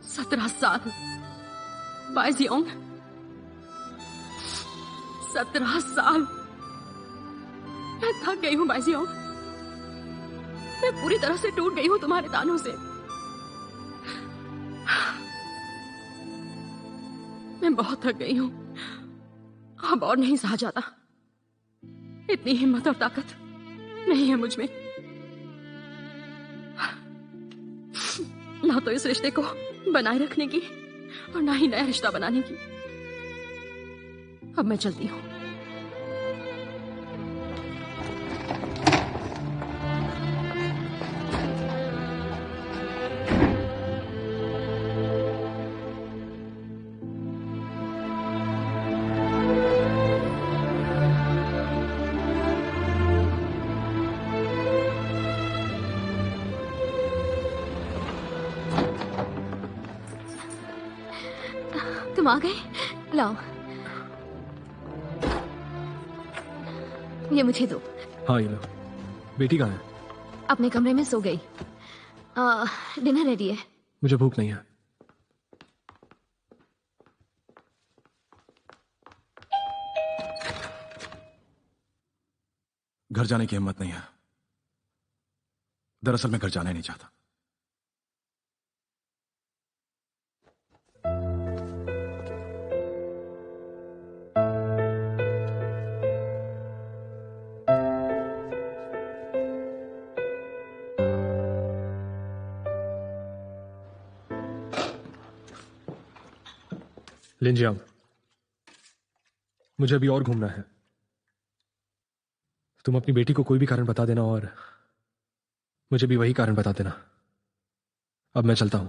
17 साल बाइजियोंग, 17 साल। मैं थक गई हूँ बाइजियोंग, मैं पूरी तरह से टूट गई हूँ तुम्हारे तानों से। मैं बहुत थक गई हूँ, अब और नहीं सहा जाता। इतनी हिम्मत और ताकत नहीं है मुझ में, ना तो इस रिश्ते को बनाए रखने की और ना ही नया रिश्ता बनाने की। अब मैं चलती हूँ। तुम आ गए? लाओ, ये मुझे दो। हाँ ये लो। बेटी कहाँ है? अपने कमरे में सो गई। डिनर रेडी है। मुझे भूख नहीं है। घर जाने की हिम्मत नहीं है। दरअसल मैं घर जाना ही नहीं चाहता। लिंजियांग, मुझे अभी और घूमना है। तुम अपनी बेटी को कोई भी कारण बता देना और मुझे भी वही कारण बता देना। अब मैं चलता हूं।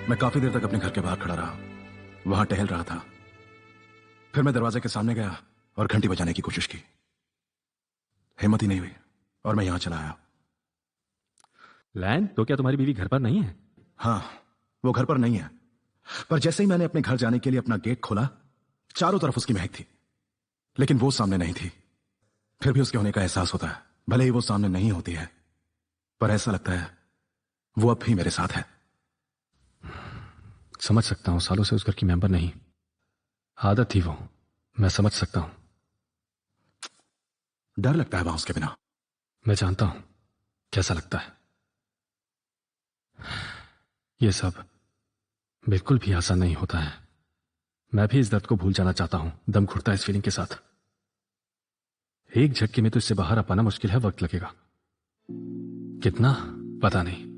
मैं काफी देर तक अपने घर के बाहर खड़ा रहा, वहां टहल रहा था। फिर मैं दरवाजे के सामने गया और घंटी बजाने की कोशिश की। हिम्मत ही नहीं हुई और मैं यहां चला आया। लैन, तो क्या तुम्हारी बीवी घर पर नहीं है? हाँ, वो घर पर नहीं है, पर जैसे ही मैंने अपने घर जाने के लिए अपना गेट खोला, चारों तरफ उसकी महक थी, लेकिन वो सामने नहीं थी। फिर भी उसके होने का एहसास होता है, भले ही वो सामने नहीं होती है, पर ऐसा लगता है वो अब भी मेरे साथ है। समझ सकता हूं, सालों से उस घर की मेंबर नहीं, आदत थी वो। मैं समझ सकता हूं। डर लगता है वहां उसके बिना। मैं जानता हूं कैसा लगता है। ये सब बिल्कुल भी आसान नहीं होता है। मैं भी इस दर्द को भूल जाना चाहता हूं, दम घुटता है इस फीलिंग के साथ। एक झटके में तो इससे बाहर आ पाना मुश्किल है, वक्त लगेगा। कितना पता नहीं।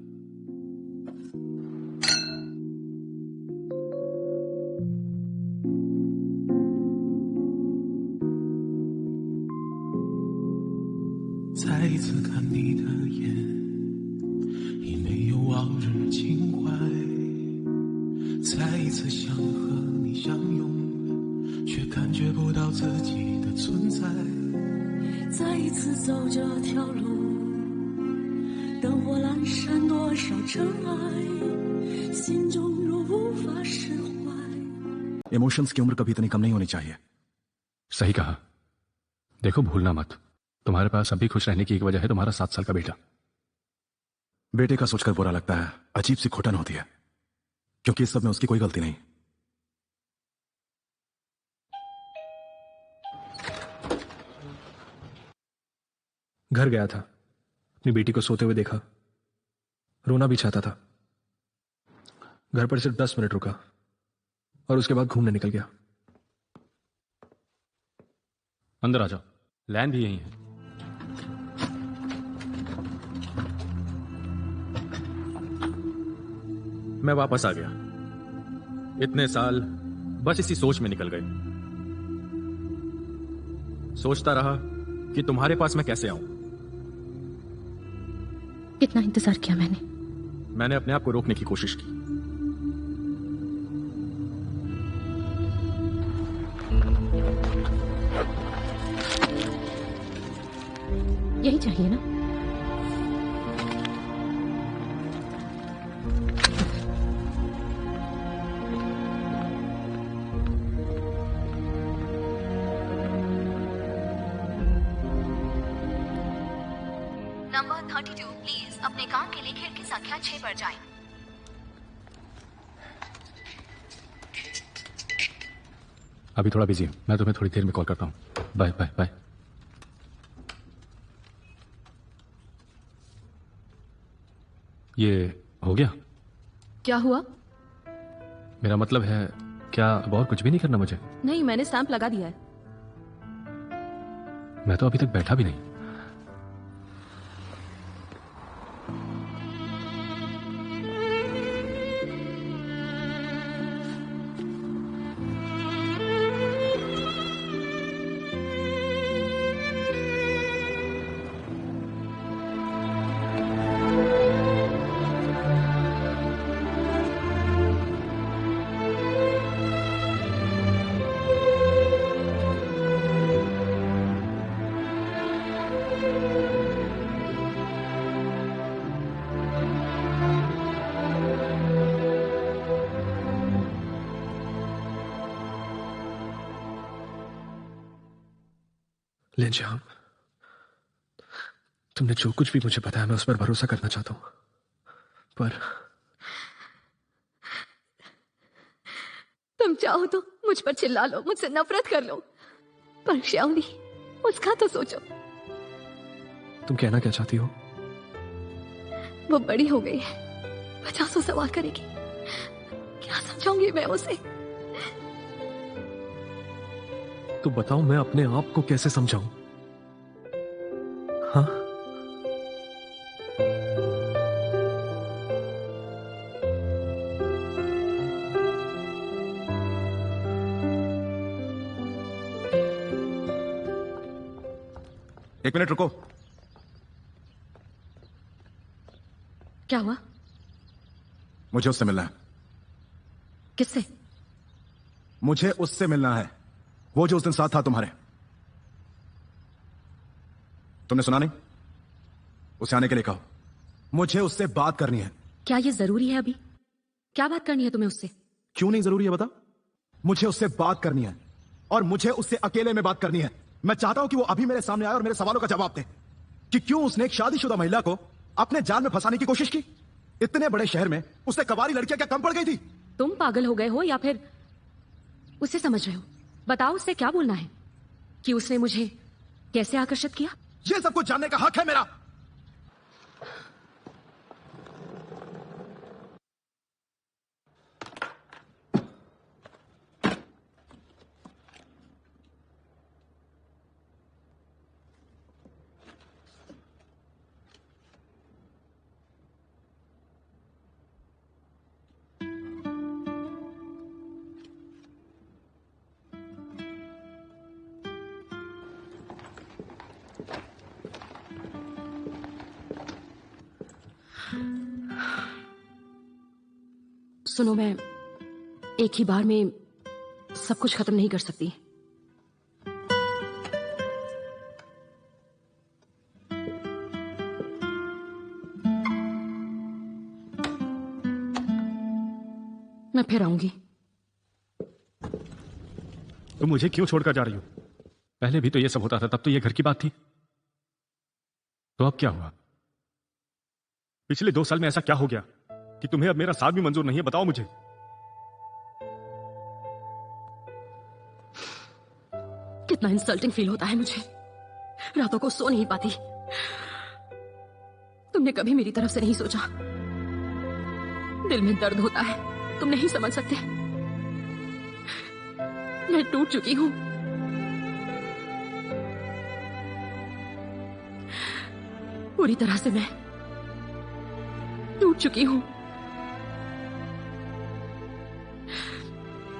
इमोशंस की उम्र कभी इतनी कम नहीं होनी चाहिए। सही कहा। देखो, भूलना मत, तुम्हारे पास अभी खुश रहने की एक वजह है, तुम्हारा 7 साल का बेटा। बेटे का सोचकर बुरा लगता है, अजीब सी घुटन होती है, क्योंकि इस सब में उसकी कोई गलती नहीं। घर गया था, अपनी बेटी को सोते हुए देखा, रोना भी चाहता था। घर पर सिर्फ 10 मिनट रुका और उसके बाद घूमने निकल गया। अंदर आ जाओ, लैन भी यही है। मैं वापस आ गया। इतने साल बस इसी सोच में निकल गए। सोचता रहा कि तुम्हारे पास मैं कैसे आऊं। कितना इंतजार किया मैंने अपने आप को रोकने की कोशिश की। यही चाहिए ना? 32 प्लीज अपने काम के लिए खिड़की संख्या 6 पर जाएं। अभी थोड़ा बिजी हूँ, मैं तुम्हें थोड़ी देर में कॉल करता हूँ। Bye bye bye. ये हो गया? क्या हुआ? मेरा मतलब है, क्या अब और कुछ भी नहीं करना मुझे? नहीं, मैंने स्टैंप लगा दिया है। मैं तो अभी तक बैठा भी नहीं। लिनशान, तुमने जो कुछ भी मुझे बताया मैं उस पर भरोसा करना चाहता हूं, पर तुम चाहो तो मुझ पर चिल्ला लो, मुझसे नफरत कर लो, पर श्यामली, उसका तो सोचो। तुम कहना क्या चाहती हो? वो बड़ी हो गई है, 50 सवाल करेगी। क्या समझाऊंगी मैं उसे? तो बताओ, मैं अपने आप को कैसे समझाऊं? हाँ, एक मिनट रुको। क्या हुआ? मुझे उससे मिलना है। किससे? मुझे उससे मिलना है, वो जो उस दिन साथ था तुम्हारे। तुमने सुना नहीं? उसे आने के लिए कहो। मुझे उससे बात करनी है। क्या ये जरूरी है अभी? क्या बात करनी है तुम्हें उससे? क्यों नहीं जरूरी है बता? मुझे उससे बात करनी है और मुझे उससे अकेले में बात करनी है। मैं चाहता हूं कि वो अभी मेरे सामने आए और मेरे सवालों का जवाब दे कि क्यों उसने एक शादीशुदा महिला को अपने जाल में फंसाने की कोशिश की। इतने बड़े शहर में उससे कवारी लड़कियां क्या कम पड़ गई थी? तुम पागल हो गए हो या फिर उसे समझ रहे हो? बताओ, उससे क्या बोलना है कि उसने मुझे कैसे आकर्षित किया? ये सब कुछ जानने का हक है मेरा। सुनो, मैं एक ही बार में सब कुछ खत्म नहीं कर सकती। मैं फिर आऊंगी। तुम मुझे क्यों छोड़कर जा रही हो? पहले भी तो ये सब होता था, तब तो ये घर की बात थी। तो अब क्या हुआ? पिछले 2 साल में ऐसा क्या हो गया कि तुम्हें अब मेरा साथ भी मंजूर नहीं है? बताओ मुझे। कितना इंसल्टिंग फील होता है मुझे। रातों को सो नहीं पाती। तुमने कभी मेरी तरफ से नहीं सोचा। दिल में दर्द होता है, तुम नहीं समझ सकते। मैं टूट चुकी हूं। पूरी तरह से मैं टूट चुकी हूं।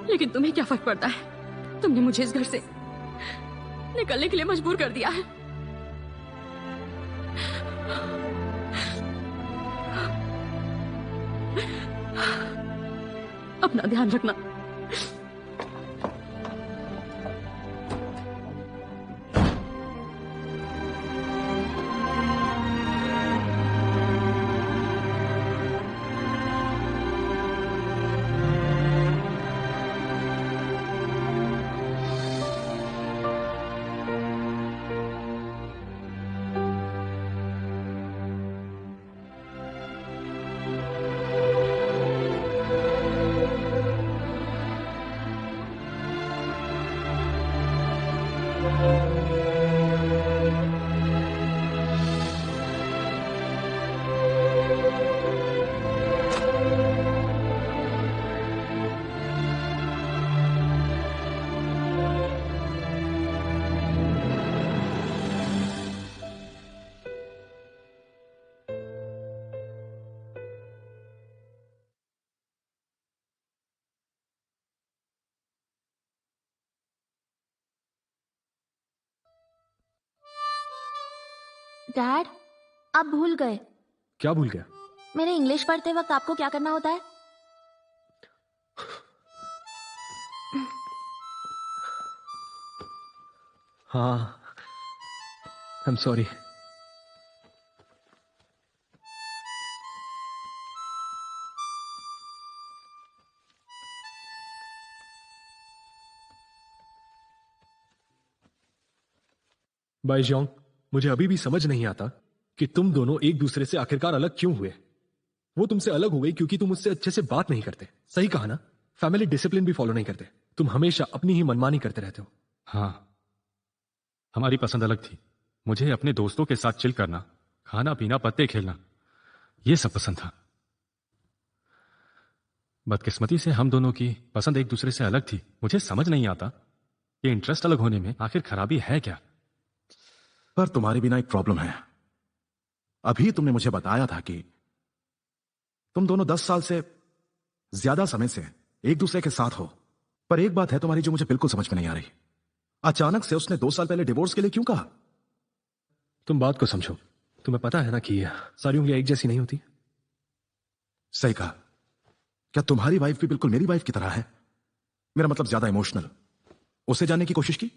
लेकिन तुम्हें क्या फर्क पड़ता है? तुमने मुझे इस घर से निकलने के लिए मजबूर कर दिया है। अपना ध्यान रखना। डैड, आप भूल गए। क्या भूल गया? मेरे इंग्लिश पढ़ते वक्त आपको क्या करना होता है? हाँ, I am sorry. By Jong, मुझे अभी भी समझ नहीं आता कि तुम दोनों एक दूसरे से आखिरकार अलग क्यों हुए। वो तुमसे अलग हो गई क्योंकि तुम उससे अच्छे से बात नहीं करते। सही कहा ना? फैमिली डिसिप्लिन भी फॉलो नहीं करते। तुम हमेशा अपनी ही मनमानी करते रहते हो। हाँ, हमारी पसंद अलग थी। मुझे अपने दोस्तों के साथ चिल करना, खाना पीना, पत्ते खेलना, ये सब पसंद था। बदकिस्मती से हम दोनों की पसंद एक दूसरे से अलग थी। मुझे समझ नहीं आता ये इंटरेस्ट अलग होने में आखिर खराबी है क्या। पर तुम्हारे बिना एक प्रॉब्लम है। अभी तुमने मुझे बताया था कि तुम दोनों 10 साल से ज्यादा समय से एक दूसरे के साथ हो। पर एक बात है तुम्हारी जो मुझे बिल्कुल समझ में नहीं आ रही। अचानक से उसने 2 साल पहले डिवोर्स के लिए क्यों कहा? तुम बात को समझो। तुम्हें पता है ना कि सारी उंगलियां एक जैसी नहीं होती। सही कहा। क्या तुम्हारी वाइफ भी बिल्कुल मेरी वाइफ की तरह है? मेरा मतलब ज्यादा इमोशनल। उसे जानने की कोशिश की?